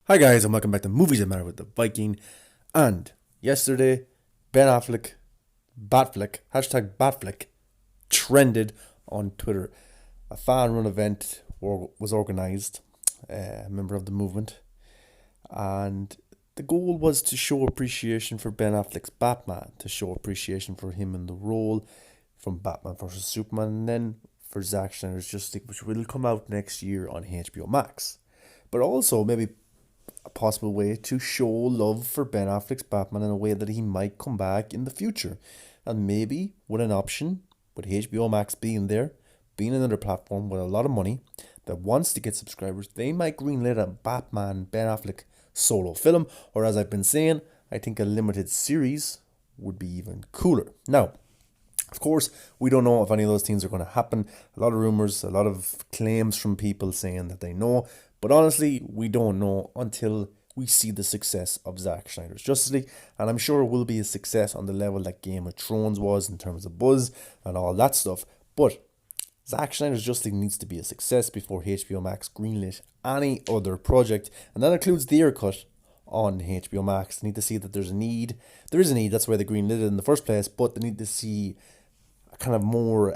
Hi guys, and welcome back to Movies That Matter with the Viking. And yesterday, Ben Affleck, Batfleck, hashtag Batfleck, trended on Twitter. A fan-run event was organised, a member of the movement, and the goal was to show appreciation for Ben Affleck's Batman, to show appreciation for him in the role from Batman vs Superman, and then for Zack Snyder's Justice League, which will come out next year on HBO Max. But also maybe a possible way to show love for Ben Affleck's Batman in a way that he might come back in the future. And maybe with an option, with HBO Max being there, being another platform with a lot of money that wants to get subscribers, they might greenlit a Batman Ben Affleck solo film, or as I've been saying, I think a limited series would be even cooler. Now, of course, we don't know if any of those things are going to happen. A lot of rumors, a lot of claims from people saying that they know. But honestly, we don't know until we see the success of Zack Snyder's Justice League. And I'm sure it will be a success on the level that Game of Thrones was in terms of buzz and all that stuff. But Zack Snyder's Justice League needs to be a success before HBO Max greenlit any other project. And that includes the cut on HBO Max. They need to see that there's a need. There is a need, that's why they greenlit it in the first place. But they need to see kind of more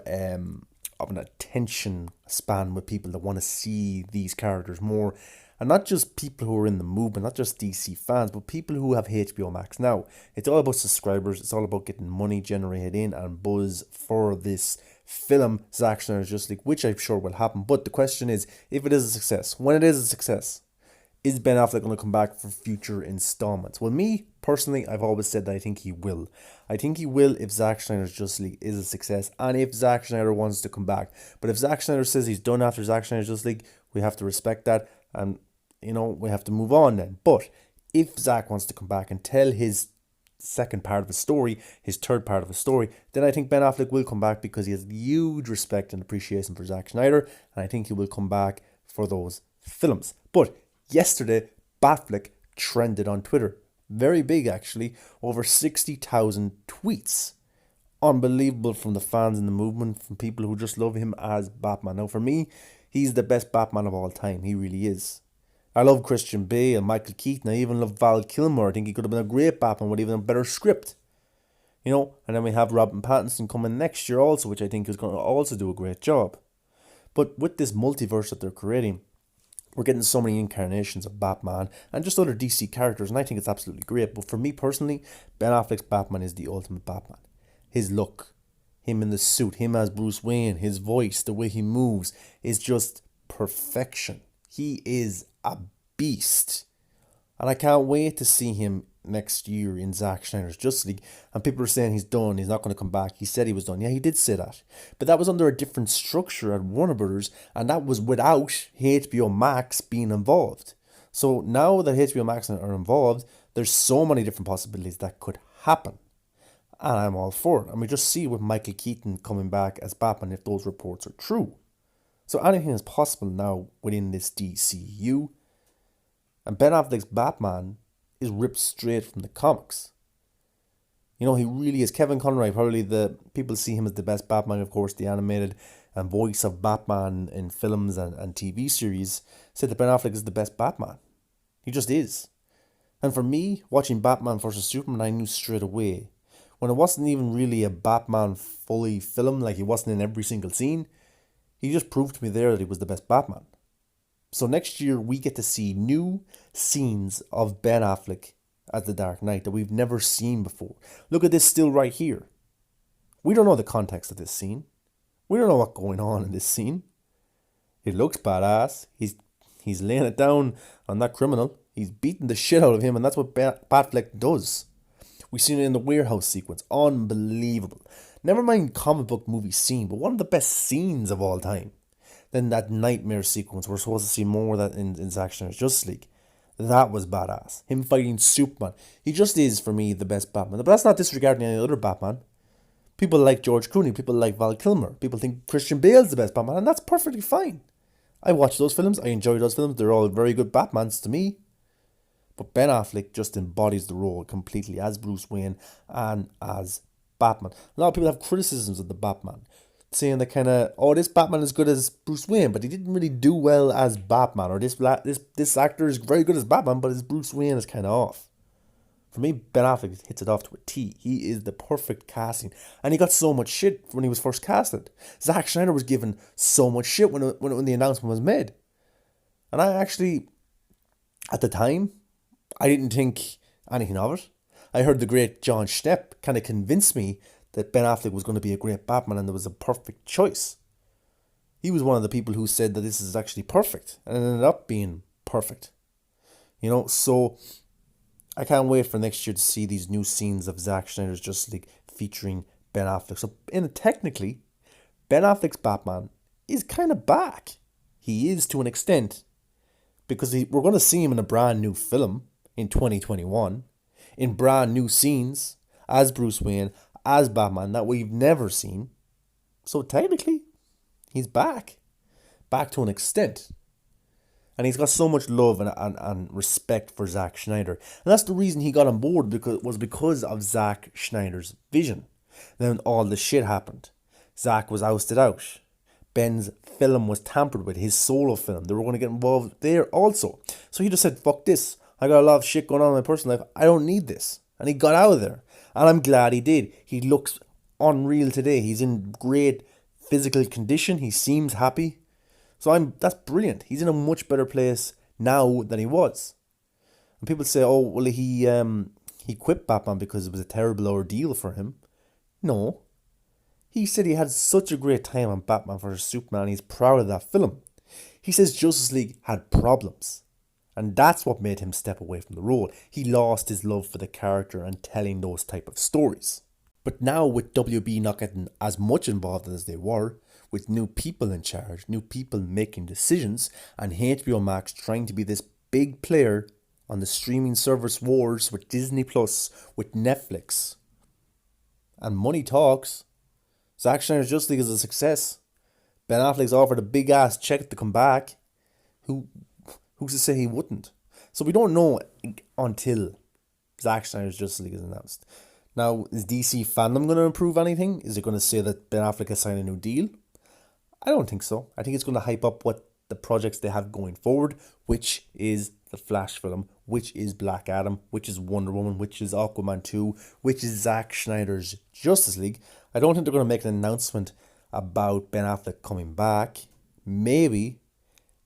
of an attention span with people that want to see these characters more. And not just people who are in the movement, not just DC fans, but people who have HBO Max now. It's all about subscribers. It's all about getting money generated in and buzz for this film, Zack Snyder's Justice League, which I'm sure will happen. But the question is, if it is a success, when it is a success, is Ben Affleck going to come back for future installments? Well, me, personally, I've always said that I think he will. I think he will if Zack Snyder's Justice League is a success and if Zack Snyder wants to come back. But if Zack Snyder says he's done after Zack Snyder's Justice League, we have to respect that and, we have to move on then. But if Zack wants to come back and tell his second part of the story, his third part of the story, then I think Ben Affleck will come back because he has huge respect and appreciation for Zack Snyder, and I think he will come back for those films. But yesterday, Batfleck trended on Twitter. Very big, actually. Over 60,000 tweets. Unbelievable from the fans in the movement, from people who just love him as Batman. Now, for me, he's the best Batman of all time. He really is. I love Christian Bale and Michael Keaton. I even love Val Kilmer. I think he could have been a great Batman with even a better script. And then we have Robin Pattinson coming next year also, which I think is going to also do a great job. But with this multiverse that they're creating, we're getting so many incarnations of Batman and just other DC characters, and I think it's absolutely great. But for me personally, Ben Affleck's Batman is the ultimate Batman. His look, him in the suit, him as Bruce Wayne, his voice, the way he moves is just perfection. He is a beast. And I can't wait to see him next year in Zack Snyder's Justice League. And people are saying he's done, he's not going to come back. He said he was done. Yeah, he did say that. But that was under a different structure at Warner Brothers, and that was without HBO Max being involved. So now that HBO Max are involved, there's so many different possibilities that could happen. And I'm all for it. And we just see with Michael Keaton coming back as Batman if those reports are true. So anything is possible now within this DCU. And Ben Affleck's Batman is ripped straight from the comics. He really is. Kevin Conroy, probably people see him as the best Batman, of course, the animated and voice of Batman in films and TV series, said that Ben Affleck is the best Batman. He just is. And for me, watching Batman vs Superman, I knew straight away. When it wasn't even really a Batman fully film, like he wasn't in every single scene, he just proved to me there that he was the best Batman. So next year, we get to see new scenes of Ben Affleck as the Dark Knight that we've never seen before. Look at this still right here. We don't know the context of this scene. We don't know what's going on in this scene. It looks badass. He's laying it down on that criminal. He's beating the shit out of him, and that's what Batfleck does. We've seen it in the warehouse sequence. Unbelievable. Never mind comic book movie scene, but one of the best scenes of all time. Then that nightmare sequence, we're supposed to see more of that in Zack Snyder's Justice League. That was badass. Him fighting Superman. He just is, for me, the best Batman. But that's not disregarding any other Batman. People like George Clooney. People like Val Kilmer. People think Christian Bale's the best Batman. And that's perfectly fine. I watch those films. I enjoy those films. They're all very good Batmans to me. But Ben Affleck just embodies the role completely as Bruce Wayne and as Batman. A lot of people have criticisms of the Batman. saying that kind of, oh, this Batman is good as Bruce Wayne, but he didn't really do well as Batman, or this actor is very good as Batman, but his Bruce Wayne is kind of off. For me, Ben Affleck hits it off to a T. He is the perfect casting. And he got so much shit when he was first casted. Zack Snyder was given so much shit when the announcement was made. And I actually, at the time, I didn't think anything of it. I heard the great John Schnepp kind of convince me that Ben Affleck was going to be a great Batman and there was a perfect choice. He was one of the people who said that this is actually perfect. And it ended up being perfect. So I can't wait for next year to see these new scenes of Zack Snyder's Justice League featuring Ben Affleck. So, technically, Ben Affleck's Batman is kind of back. He is to an extent, because we're going to see him in a brand new film in 2021, in brand new scenes as Bruce Wayne, as Batman that we've never seen. So technically, he's back to an extent. And he's got so much love and respect for Zack Snyder. And that's the reason he got on board, because of Zack Snyder's vision. Then all the shit happened. Zack was ousted out. Ben's film was tampered with, his solo film. They were going to get involved there also. So he just said, fuck this. I got a lot of shit going on in my personal life. I don't need this. And he got out of there. And I'm glad he did. He looks unreal today. He's in great physical condition. He seems happy. So that's brilliant. He's in a much better place now than he was. And people say, oh, well, he quit Batman because it was a terrible ordeal for him. No. He said he had such a great time on Batman vs Superman. He's proud of that film. He says Justice League had problems. And that's what made him step away from the role. He lost his love for the character and telling those type of stories. But now with WB not getting as much involved as they were, with new people in charge, new people making decisions, and HBO Max trying to be this big player on the streaming service wars with Disney Plus, with Netflix, and money talks, Zack Snyder's Justice League is a success. Ben Affleck's offered a big ass check to come back. Who's to say he wouldn't? So we don't know until Zack Snyder's Justice League is announced. Now, is DC fandom going to improve anything? Is it going to say that Ben Affleck has signed a new deal? I don't think so. I think it's going to hype up what the projects they have going forward, which is the Flash film, which is Black Adam, which is Wonder Woman, which is Aquaman 2, which is Zack Snyder's Justice League. I don't think they're going to make an announcement about Ben Affleck coming back. Maybe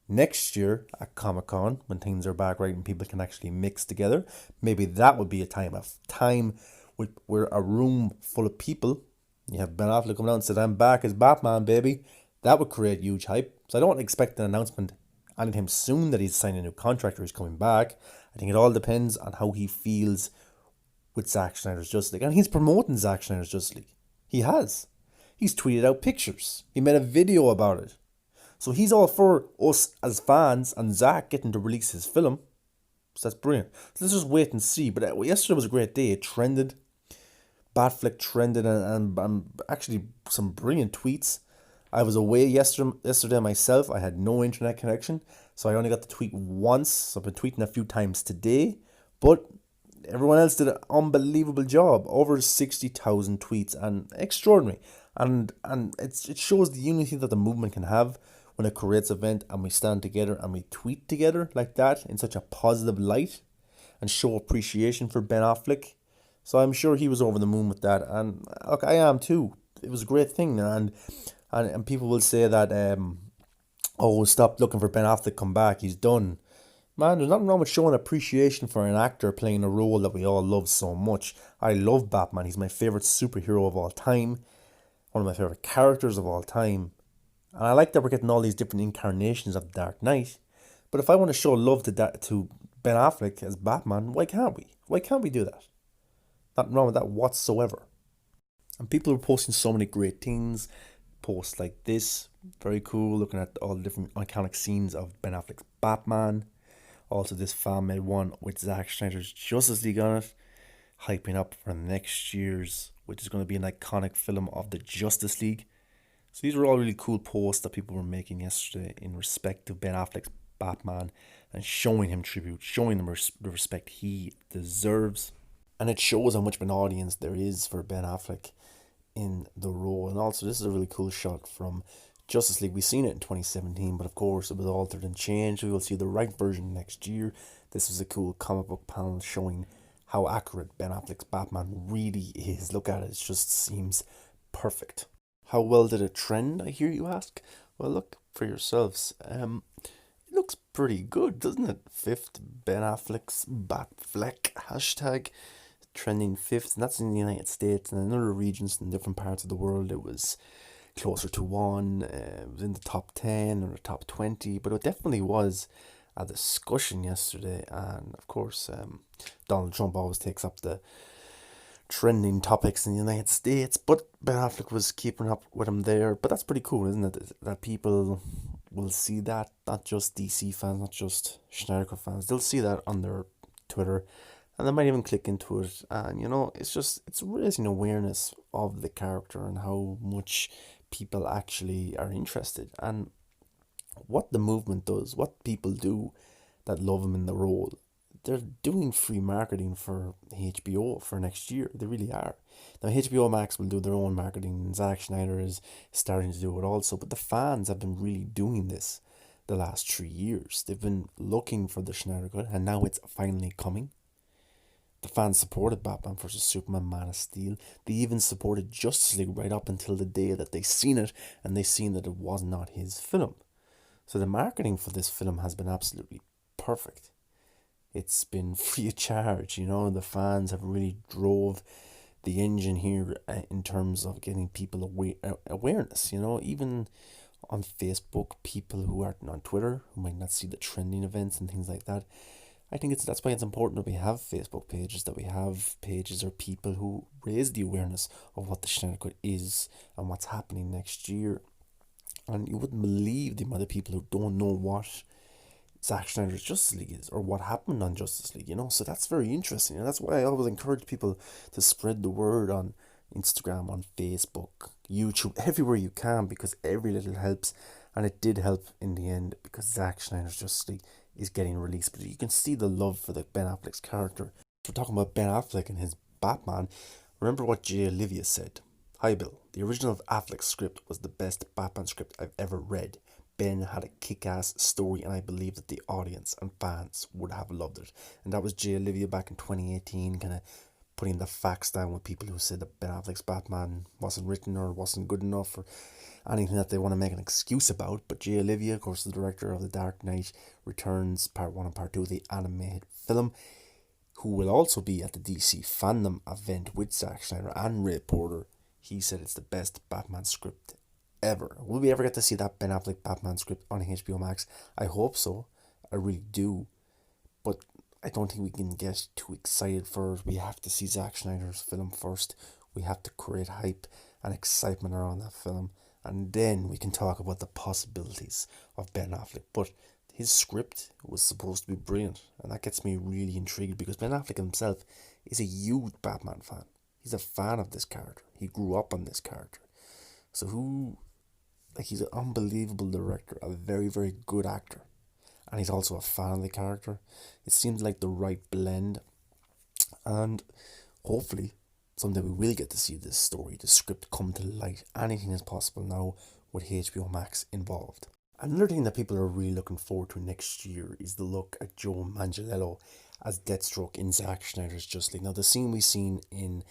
next year at Comic-Con, when things are back right and people can actually mix together, maybe that would be a time where a room full of people, you have Ben Affleck coming out and said, I'm back as Batman, baby. That would create huge hype. So I don't expect an announcement anytime soon that he's signing a new contract or he's coming back. I think it all depends on how he feels with Zack Snyder's Justice League. And he's promoting Zack Snyder's Justice League. He has. He's tweeted out pictures. He made a video about it. So he's all for us as fans and Zack getting to release his film. So that's brilliant. So let's just wait and see. But yesterday was a great day. It trended. Batflick trended and actually some brilliant tweets. I was away yesterday myself. I had no internet connection, so I only got to tweet once. So I've been tweeting a few times today, but everyone else did an unbelievable job. Over 60,000 tweets, and extraordinary. And it shows the unity that the movement can have when it creates an event and we stand together and we tweet together like that in such a positive light and show appreciation for Ben Affleck. So I'm sure he was over the moon with that, and look, I am too. It was a great thing, and people will say that, oh, stop looking for Ben Affleck to come back, he's done. Man, there's nothing wrong with showing appreciation for an actor playing a role that we all love so much. I love Batman. He's my favourite superhero of all time. One of my favourite characters of all time. And I like that we're getting all these different incarnations of Dark Knight. But if I want to show love to Ben Affleck as Batman, why can't we? Why can't we do that? Nothing wrong with that whatsoever. And people are posting so many great things. Posts like this, very cool, looking at all the different iconic scenes of Ben Affleck's Batman. Also this fan-made one with Zack Snyder's Justice League on it, hyping up for next year's, which is going to be an iconic film of the Justice League. So these were all really cool posts that people were making yesterday in respect to Ben Affleck's Batman and showing him tribute, showing him the respect he deserves. And it shows how much of an audience there is for Ben Affleck. in the role. And also, this is a really cool shot from Justice League. We've seen it in 2017, but of course, it was altered and changed. We will see the right version next year. This was a cool comic book panel showing how accurate Ben Affleck's Batman really is. Look at it, it just seems perfect. How well did it trend, I hear you ask? Well, look for yourselves. It looks pretty good, doesn't it? Fifth, Ben Affleck's Batfleck hashtag trending fifth, and that's in the United States. And in other regions in different parts of the world, it was closer to one. It was in the top 10 or the top 20, but it definitely was a discussion yesterday. And of course, Donald Trump always takes up the trending topics in the United States, but Ben Affleck was keeping up with him there. But that's pretty cool, isn't it? That people will see that, not just DC fans, not just Snyder Cut fans. They'll see that on their Twitter, and they might even click into it. And it's raising awareness of the character and how much people actually are interested, and what the movement does, what people do that love him in the role. They're doing free marketing for HBO for next year. They really are. Now, HBO Max will do their own marketing, and Zack Snyder is starting to do it also. But the fans have been really doing this the last 3 years. They've been looking for the Snyder Cut, and now it's finally coming. The fans supported Batman vs Superman, Man of Steel. They even supported Justice League right up until the day that they seen it, and they seen that it was not his film. So the marketing for this film has been absolutely perfect. It's been free of charge, the fans have really drove the engine here in terms of getting people awareness, even on Facebook, people who aren't on Twitter, who might not see the trending events and things like that. I think that's why it's important that we have Facebook pages, that we have pages or people who raise the awareness of what the Snyder Cut is and what's happening next year. And you wouldn't believe the amount of people who don't know what Zack Snyder's Justice League is, or what happened on Justice League, so that's very interesting, and that's why I always encourage people to spread the word on Instagram, on Facebook, YouTube, everywhere you can, because every little helps, and it did help in the end, because Zack Snyder's Justice League is getting released, but you can see the love for the Ben Affleck's character. If we're talking about Ben Affleck and his Batman, remember what J. Olivia said. Hi Bill, the original Affleck script was the best Batman script I've ever read. Ben had a kick-ass story, and I believe that the audience and fans would have loved it. And that was J. Olivia back in 2018, kind of putting the facts down with people who said that Ben Affleck's Batman wasn't written or wasn't good enough or anything that they want to make an excuse about. But J. Olivia, of course, the director of The Dark Knight Returns Part 1 and Part 2 of the animated film, who will also be at the DC fandom event with Zack Snyder and Ray Porter, he said it's the best Batman script ever. Will we ever get to see that Ben Affleck Batman script on HBO Max? I hope so. I really do. But I don't think we can get too excited for it. We have to see Zack Snyder's film first. We have to create hype and excitement around that film. And then we can talk about the possibilities of Ben Affleck. But his script was supposed to be brilliant. And that gets me really intrigued, because Ben Affleck himself is a huge Batman fan. He's a fan of this character. He grew up on this character. So he's an unbelievable director, a very, very good actor. And he's also a fan of the character. It seems like the right blend. And hopefully, someday we will get to see this story, the script come to light. Anything is possible now with HBO Max involved. Another thing that people are really looking forward to next year is the look at Joe Manganiello as Deathstroke in Zack Snyder's Justice League. Now, the scene we've seen in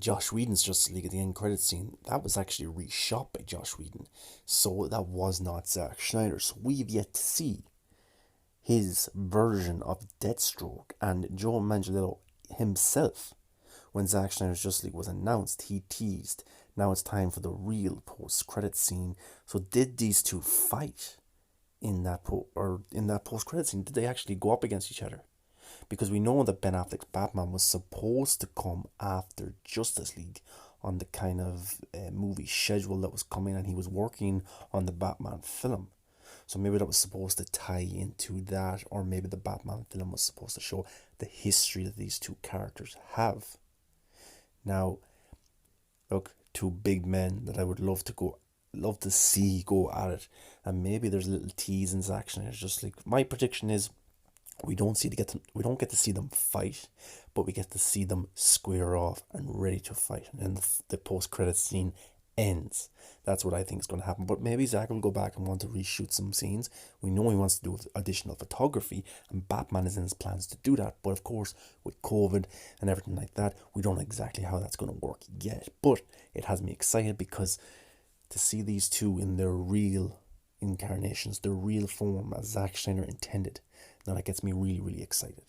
Josh Whedon's Justice League at the end credit scene, that was actually reshot by Josh Whedon, so that was not Zack Snyder. So we've yet to see his version of Deathstroke. And Joe Manganiello himself, when Zack Snyder's Justice League was announced, he teased, now it's time for the real post-credit scene. So did these two fight in that post-credit scene? Did they actually go up against each other? Because we know that Ben Affleck's Batman was supposed to come after Justice League on the kind of movie schedule that was coming, and he was working on the Batman film. So maybe that was supposed to tie into that, or maybe the Batman film was supposed to show the history that these two characters have. Now, look, two big men that I would love to see go at it, and maybe there's a little tease in Zack Snyder's Justice League. My prediction is We we don't get to see them fight, but we get to see them square off and ready to fight. And then the post credit scene ends. That's what I think is going to happen. But maybe Zack will go back and want to reshoot some scenes. We know he wants to do additional photography, and Batman is in his plans to do that. But of course, with COVID and everything like that, we don't know exactly how that's going to work yet. But it has me excited because to see these two in their real incarnations, their real form as Zack Snyder intended, now that gets me really, really excited.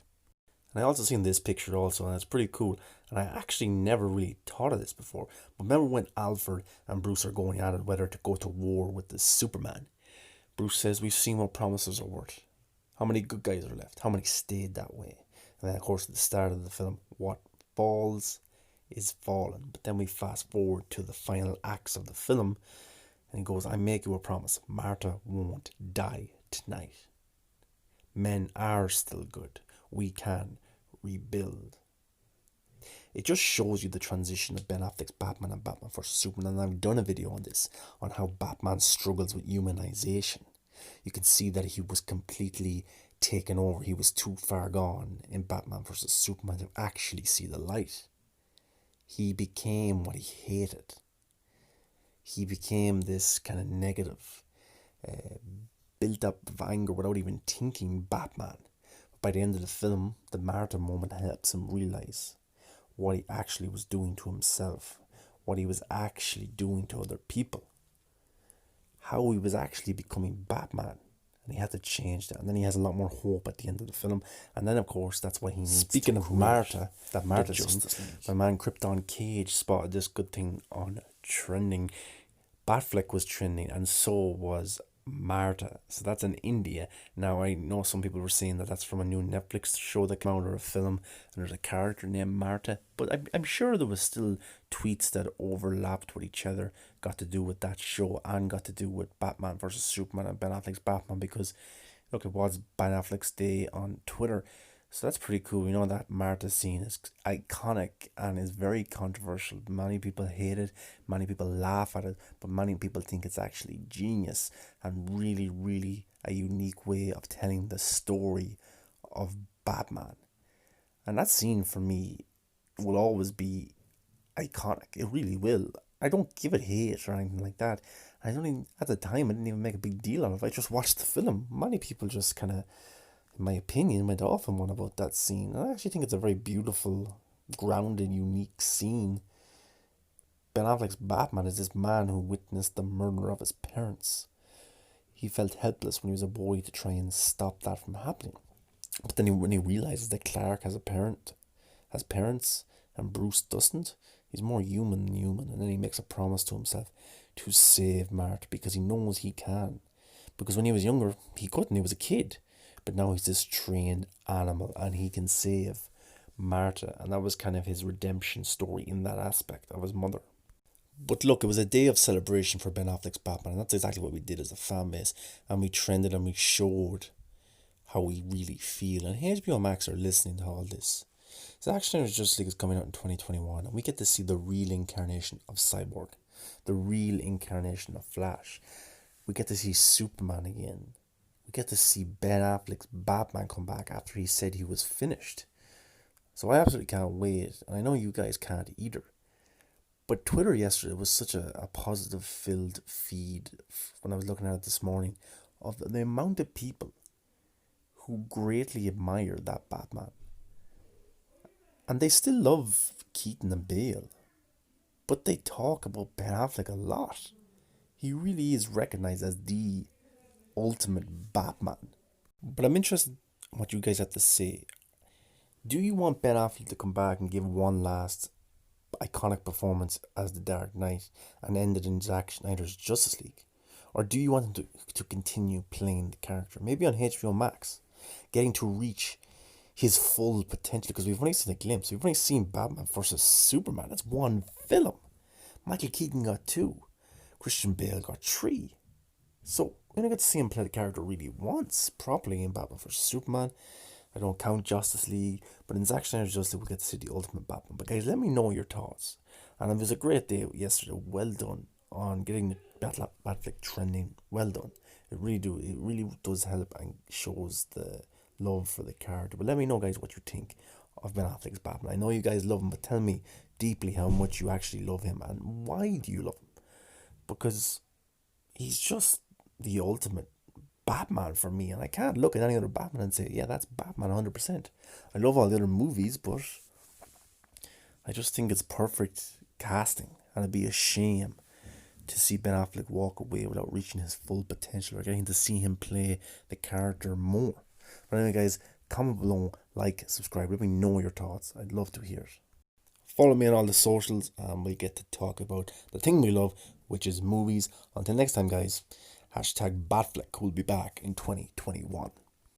And I also seen this picture also, and it's pretty cool. And I actually never really thought of this before. But remember when Alfred and Bruce are going at it whether to go to war with the Superman? Bruce says, "We've seen what promises are worth. How many good guys are left? How many stayed that way?" And then, of course, at the start of the film, what falls is fallen. But then we fast forward to the final acts of the film, and he goes, "I make you a promise. Martha won't die tonight. Men are still good. We can rebuild." It just shows you the transition of Ben Affleck's Batman and Batman vs Superman. And I've done a video on this, on how Batman struggles with humanization. You can see that he was completely taken over. He was too far gone in Batman vs Superman to actually see the light. He became what he hated. He became this kind of negative, built up of anger without even thinking Batman. By the end of the film, the Martha moment helps him realize what he actually was doing to himself, what he was actually doing to other people, how he was actually becoming Batman. And he had to change that. And then he has a lot more hope at the end of the film. And then, of course, that's what he needs. Speaking of Martha, that Martha scene, my man Krypton Cage spotted this good thing on trending. Batfleck was trending, and so was Martha. So that's in India. Now, I know some people were saying that that's from a new Netflix show that came out, or a film, and there's a character named Martha. But I'm sure there was still tweets that overlapped with each other, got to do with that show, and got to do with Batman versus Superman and Ben Affleck's Batman, because look, it was Ben Affleck's day on Twitter. So that's pretty cool. You know, that Martha scene is iconic and is very controversial. Many people hate it, many people laugh at it, but many people think it's actually genius and really, really a unique way of telling the story of Batman. And that scene for me will always be iconic. It really will. I don't give it hate or anything like that. I don't even, at the time, I didn't even make a big deal out of it. I just watched the film. Many people just kind of, in my opinion, went off on one about that scene. And I actually think it's a very beautiful, grounded, unique scene. Ben Affleck's Batman is this man who witnessed the murder of his parents. He felt helpless when he was a boy to try and stop that from happening. But then when he realizes that Clark has parents, and Bruce doesn't, he's more human than human. And then he makes a promise to himself to save Martha because he knows he can. Because when he was younger, he couldn't. He was a kid. But now he's this trained animal and he can save Martha. And that was kind of his redemption story in that aspect of his mother. But look, it was a day of celebration for Ben Affleck's Batman. And that's exactly what we did as a fan base. And we trended and we showed how we really feel. And HBO Max are listening to all this. Zack Snyder's Justice League is coming out in 2021. And we get to see the real incarnation of Cyborg. The real incarnation of Flash. We get to see Superman again. We get to see Ben Affleck's Batman come back after he said he was finished. So I absolutely can't wait. And I know you guys can't either. But Twitter yesterday was such a positive filled feed when I was looking at it this morning of the amount of people who greatly admire that Batman. And they still love Keaton and Bale. But they talk about Ben Affleck a lot. He really is recognized as the ultimate Batman. But I'm interested in what you guys have to say. Do you want Ben Affleck to come back and give one last iconic performance as the Dark Knight and end it in Zack Snyder's Justice League? Or do you want him to continue playing the character? Maybe on HBO Max, getting to reach his full potential, because we've only seen a glimpse. We've only seen Batman versus Superman. That's one film. Michael Keaton got 2. Christian Bale got 3. So we don't get to see him play the character really once properly in Batman vs Superman. I don't count Justice League, but in Zack Snyder's Justice League we get to see the ultimate Batman. But guys, let me know your thoughts. And it was a great day yesterday. Well done on getting the Batfleck trending. Well done. It really does help and shows the love for the character. But let me know, guys, what you think of Ben Affleck's Batman. I know you guys love him, but tell me deeply how much you actually love him and why do you love him? Because he's just the ultimate Batman for me, and I can't look at any other Batman and say, yeah, that's Batman 100%. I love all the other movies, but I just think it's perfect casting, and it'd be a shame to see Ben Affleck walk away without reaching his full potential or getting to see him play the character more. But anyway, guys, comment below, like, subscribe, let me know your thoughts. I'd love to hear it. Follow me on all the socials and we get to talk about the thing we love, which is movies. Until next time, guys, hashtag Batfleck will be back in 2021.